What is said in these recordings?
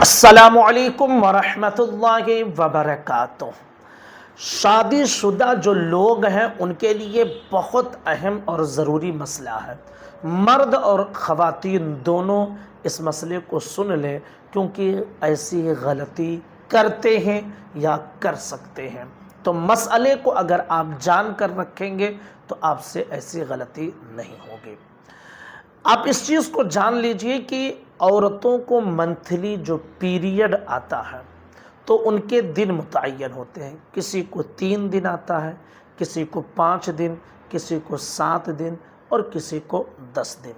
अस्सलामुअलैकुम वरहमतुल्लाहि वबरकातुह। शादी शुदा जो लोग हैं उनके लिए बहुत अहम और ज़रूरी मसला है। मर्द और ख़वातीन दोनों इस मसले को सुन लें, क्योंकि ऐसी गलती करते हैं या कर सकते हैं। तो मसले को अगर आप जान कर रखेंगे तो आपसे ऐसी गलती नहीं होगी। आप इस चीज़ को जान लीजिए कि औरतों को मंथली जो पीरियड आता है तो उनके दिन मुतय्यन होते हैं। किसी को 3 दिन आता है, किसी को 5 दिन, किसी को 7 दिन और किसी को 10 दिन।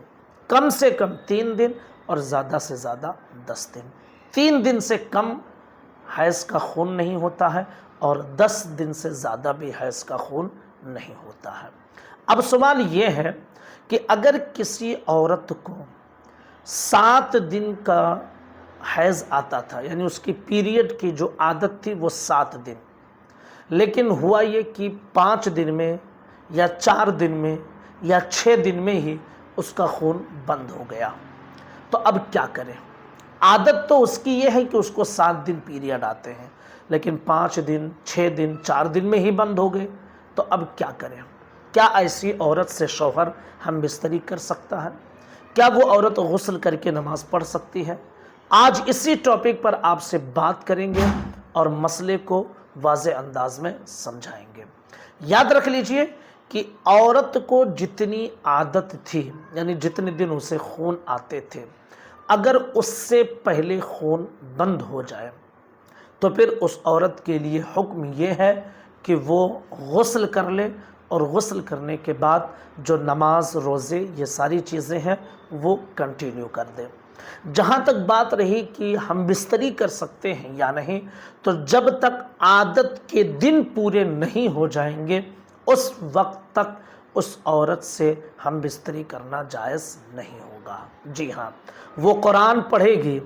कम से कम 3 दिन और ज़्यादा से ज़्यादा 10 दिन। 3 दिन से कम हैज़ का खून नहीं होता है और 10 दिन से ज़्यादा भी हैज़ का खून नहीं होता है। अब सवाल ये है कि अगर किसी औरत को 7 दिन का हैज़ आता था, यानी उसकी पीरियड की जो आदत थी वो 7 दिन, लेकिन हुआ ये कि 5 दिन में या 4 दिन में या 6 दिन में ही उसका खून बंद हो गया, तो अब क्या करें? आदत तो उसकी ये है कि उसको 7 दिन पीरियड आते हैं, लेकिन 5 दिन, 6 दिन, 4 दिन में ही बंद हो गए, तो अब क्या करें? क्या ऐसी औरत से शौहर हम बिस्तरी कर सकता है? क्या वो औरत गुस्ल करके नमाज पढ़ सकती है? आज इसी टॉपिक पर आपसे बात करेंगे और मसले को वाज़े अंदाज में समझाएंगे। याद रख लीजिए कि औरत को जितनी आदत थी, यानी जितने दिन उसे खून आते थे, अगर उससे पहले खून बंद हो जाए तो फिर उस औरत के लिए हुक्म ये है कि वो गुस्ल कर ले और गुस्ल करने के बाद जो नमाज, रोज़े, ये सारी चीज़ें हैं वो कंटिन्यू कर दे। जहाँ तक बात रही कि हम बिस्तरी कर सकते हैं या नहीं, तो जब तक आदत के दिन पूरे नहीं हो जाएंगे उस वक्त तक उस औरत से हम बिस्तरी करना जायज़ नहीं होगा। जी हाँ, वो कुरान पढ़ेगी,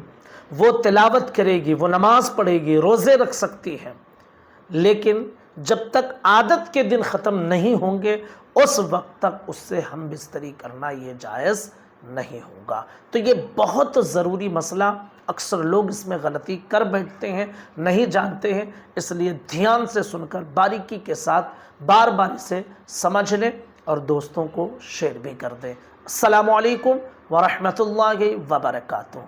वो तिलावत करेगी, वो नमाज पढ़ेगी, रोज़े रख सकती है, लेकिन जब तक आदत के दिन ख़त्म नहीं होंगे उस वक्त तक उससे हम बिस्तरी करना ये जायज़ नहीं होगा। तो ये बहुत ज़रूरी मसला, अक्सर लोग इसमें गलती कर बैठते हैं, नहीं जानते हैं, इसलिए ध्यान से सुनकर बारीकी के साथ बार बार इसे समझ लें और दोस्तों को शेयर भी कर दें। अस्सलामु अलैकुम वरहमतुल्लाहि वबरकातुहू।